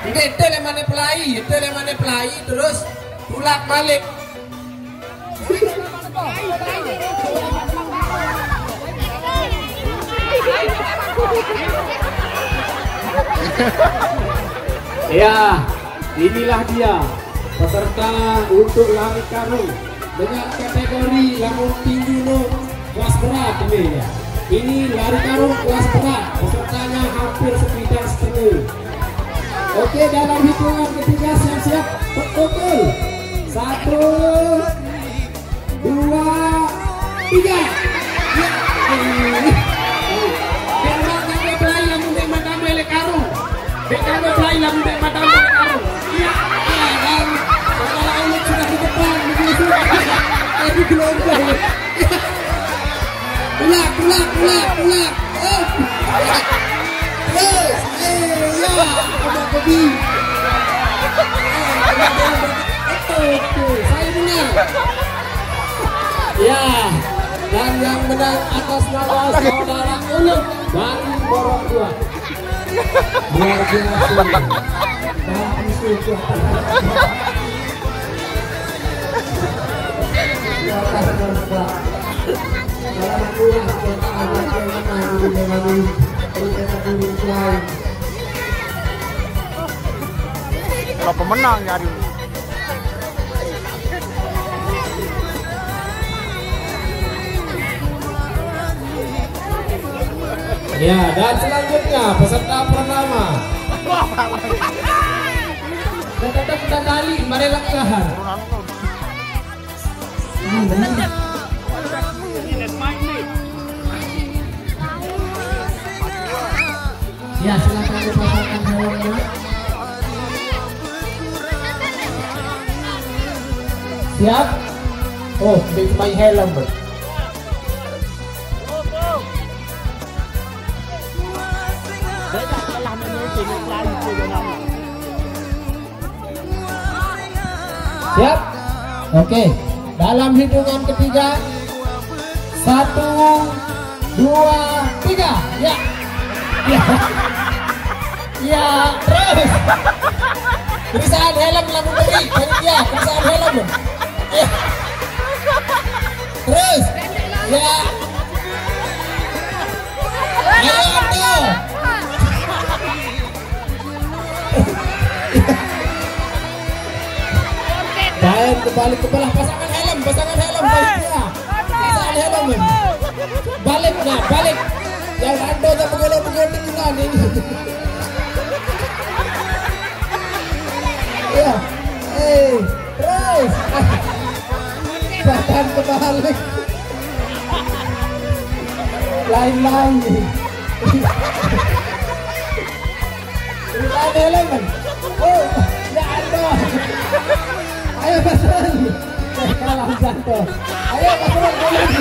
Itu mana pelai terus pulak balik. Ya, inilah dia peserta untuk lari karung dengan kategori lamun tinggi kelas berat ini ya. Ini lari karung kelas berat, pesertanya hampir sekitar setengah. Oke, dalam hitungan ketiga siap-siap betul. 1, 2, 3. Pulak. Saya benar. Ya, dan yang menang atas nama saudara Ulum dari Borong 2. Luar biasa. Kalau pemenang ya aduh. Ya, dan selanjutnya peserta pertama. Dan tetap kita kali mari langkahan. Ya, silakan dipasangkan helmnya. Siap? Oh, it's my helm. Siap? Oke. Dalam hitungan ketiga 1, 2, 3. Ya. Ya, terus. Perusahaan helm lagu beri. Ya, perusahaan helm. Ya. Terus. Ya. Ayo Ando. Dan kembali ke belah pasangan helm balik dia. Pasangan helm. Balik. Yang Ando tak pegolo-pegolo tinggal ini. Ya. Terus. Bahkan kebalik. Lain-lain. Ini helm. Oh, ya Ando. Ayo pasangan. Kalah jatuh. Ayo pasangan balik.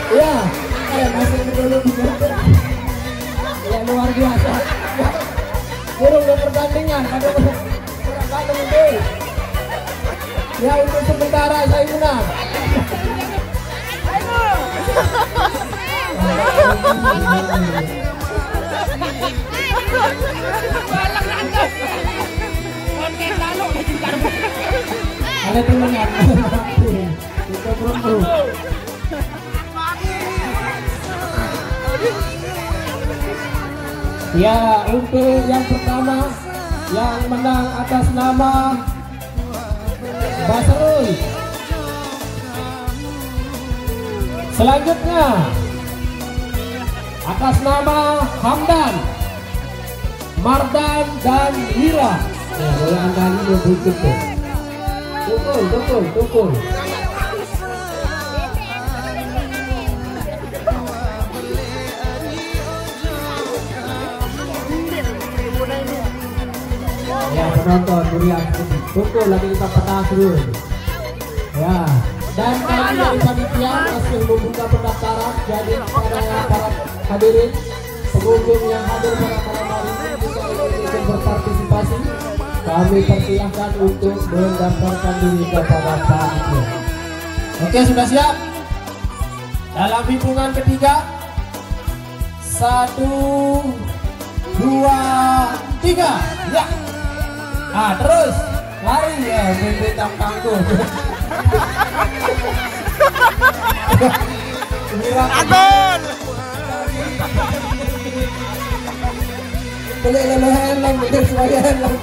Ya, masih belum ya luar biasa. Burung pertandingan, ada kurang itu. Ya untuk sementara saya menang. Ada temennya. Kita berembuk. Ya, untuk yang pertama yang menang atas nama Basarul. Selanjutnya atas nama Hamdan, Mardan dan Wira. Ya, boleh Anda ini betul. Tukul. Ya, penonton meriah, tukul lagi kita petang dulu. Ya, dan kami dari panitia masih membuka pendaftaran. Jadi para hadirin pengunjung yang hadir pada malam hari ini bisa ikut berpartisipasi. Kami persilahkan untuk mendaftarkan diri kepada panitia. Oke, sudah siap? Dalam hitungan ketiga 1, 2, 3, ya. Nah terus lari ya, bentang tangguh. Aduh. Boleh helm, boleh semuanya helm.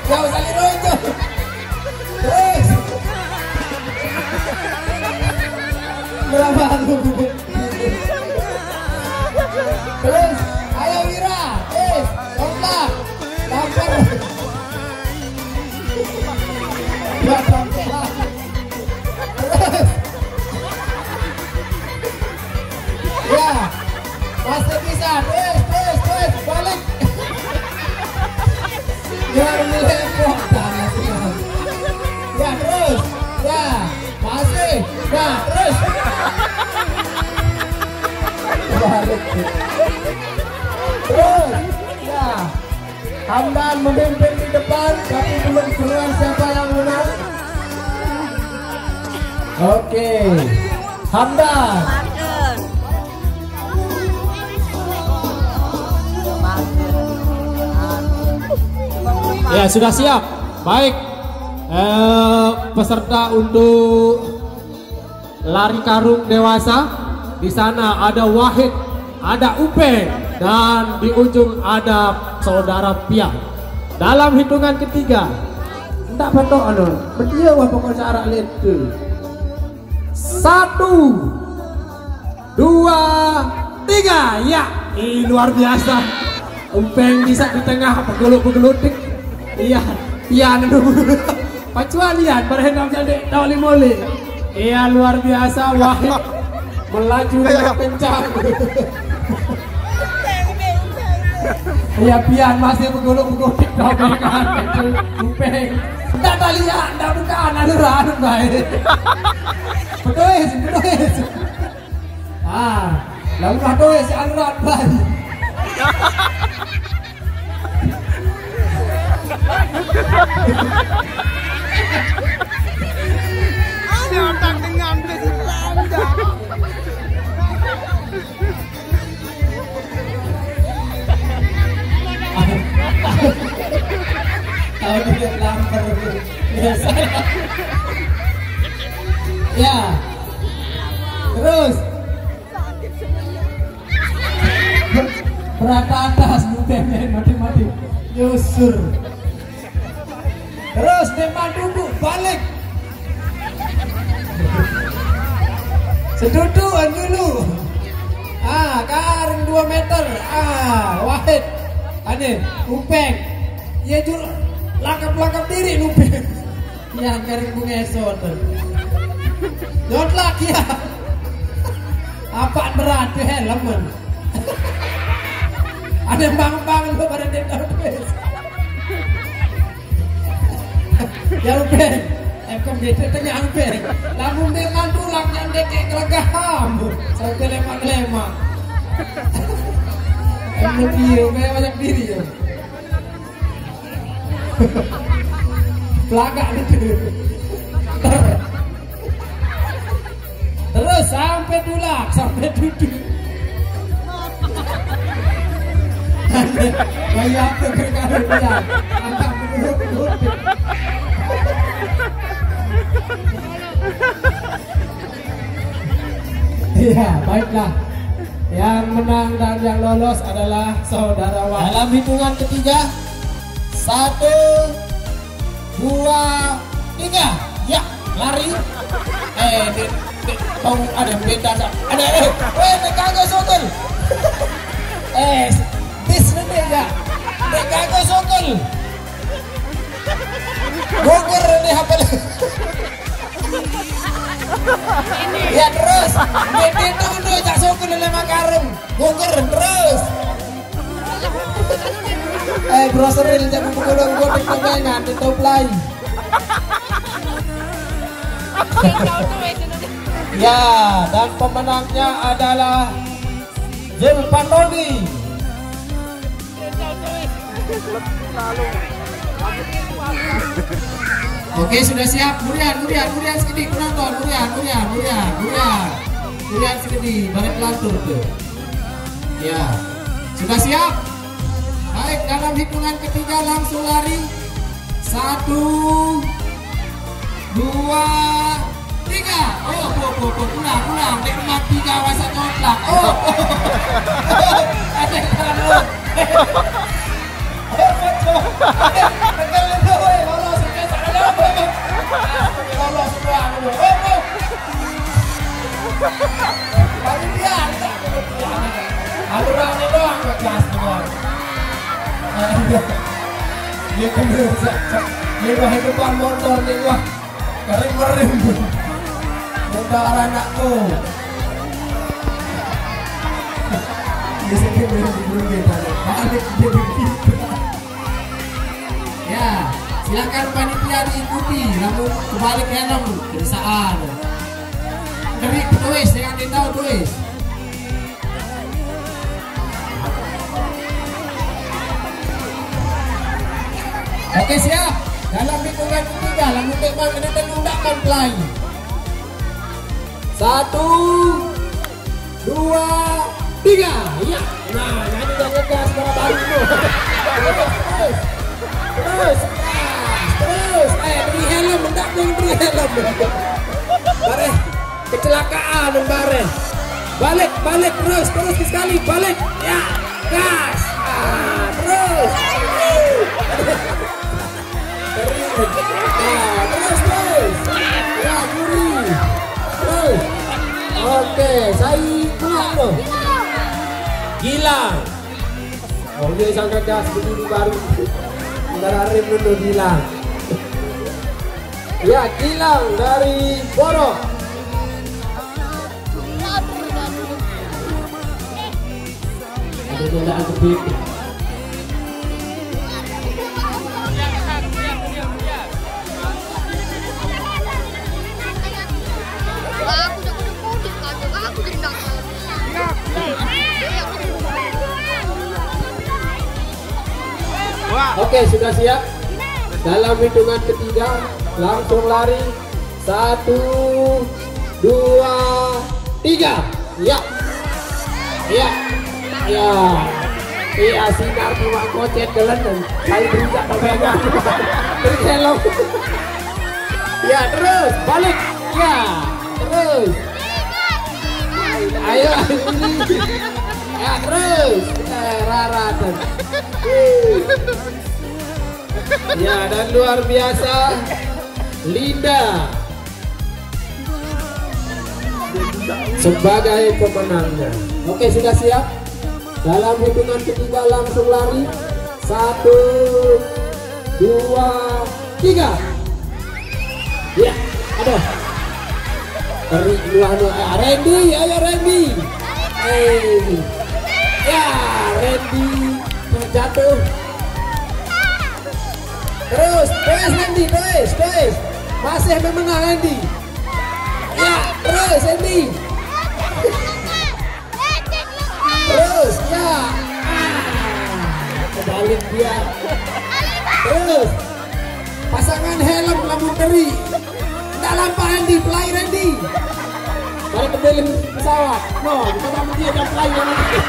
Jauh saling runtuh. Terus. Berapa aku? Terus, ayo Wira, kontak, lapar. Terus. Ya, masih bisa. Terus, balik. Biar melepok tanah sekarang. Ya terus, ya masih, ya terus. Balik. Terus, ya. Hamdan memimpin di depan, tapi belum keluar siapa yang menang. Oke, Hamdan. Ya sudah siap. Baik, peserta untuk lari karung dewasa. Di sana ada Wahid, ada Upe, dan di ujung ada saudara Pia. Dalam hitungan ketiga, tidak betul anu, berdia wah pokoknya arah itu. 1, 2, 3, ya. Luar biasa. Upeng bisa di tengah pegeluk-pegelutik. Iya, dulu. Pacualian berhendam jadi dawali moli. Iya luar biasa. Wahid melaju dengan kencang. Iya pian masih begulung-begulung dobengan. Upeng. Tidak lihat, tidak bukan aluran baik. Betul. Lalu betul si aluran baik. Siapa dengan Belanda? Tahu dia lapar. Ya. Terus. Berat atas bukan mati-mati. Yusur. Terus tempat duduk balik. Sedudukan dulu. Karung 2 meter. Wahid. Ane, Upeng. Ya jur langkap-langkap diri Upeng. Ya karung bunga esot. Jotlak ya. Apa berat tuh helm. Ada bangun-bangun lo pada dendam. Ya Upeng, FKB tengah Upeng. Lamun dengan tulang yang dekek kelegam. Sampai lemak-lemak. Dia kayak banyak diri ya. Pelagak itu. Terus sampai tulak, sampai duduk. Kayak apa kerjaan dia? Angkat berurut-urut. Iya, baiklah. Yang menang dan yang lolos adalah saudara Wahid. Dalam hitungan ketiga, 1, 2, 3, ya lari. Ada beda, ada kagak sokol. Tis nanti ya, kagak sokol. Gugur ini hafal. Ya terus, itu udah jak sokol lima karung, gugur terus. Broseril jangan pukul godek kemengan di top line. Ya, dan pemenangnya adalah Zulpandoni. Oke, sudah siap. Murian sedikit penonton. Murian sedikit. Balik pelantur tuh. Ya, sudah siap? Baik, dalam hitungan ketiga langsung lari. 1, 2, 3. Pulang. Nikmat 3 masa nyotlak. Ada kalau. Dia kena lewat depan motor ni wah kering motor anakku dia sedih belum balik dia begitu. Ya, silakan panitia diikuti namun kebalik helm kebiasaan dari tulis jangan ditahu tulis. Oke siap, dalam hitungan ketiga langsung teman kena tendangkan play. 1, 2, 3. Ya, nah ini udah ngegas para baru itu. Terus, beri helm, mendak beri helm. Bare, kecelakaan bare. Balik terus sekali balik. Ya, gas. Terus. Terus. Ya, Yuri. Terus. Oke, saya pulang loh. Gilang. Oh, dia sangat gas begini baru. Antara rem dulu Gilang. Ya, Gilang dari Borok. Ada kendaraan kebik. Oke, sudah siap? Dalam hitungan ketiga langsung lari. 1, 2, 3. Ya. Iya sinar cuma kocet jalan dan saya berusaha pegangan. Beri helm. Ya terus balik. Ya terus. Ayo ini. Ya terus. Rara. Ya dan luar biasa Linda sebagai pemenangnya. Oke sudah siap? Dalam hitungan ketiga langsung lari. 1, 2, 3. Ya, aduh. Dari luar Randy, ayo Randy. Ya, Randy terjatuh. Terus Randy, terus. Masih memenang Randy. Ya, terus Randy. Terus ya. Kebalik dia. Terus. Pasangan helm lampu teri. Tidak lampa Randy, fly Randy. Balik kembali pesawat. No, kita bangun dia dan fly Randy.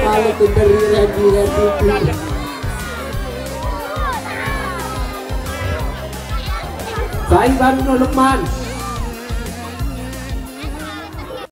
Balik kembali Randy. Saing baru Lukman.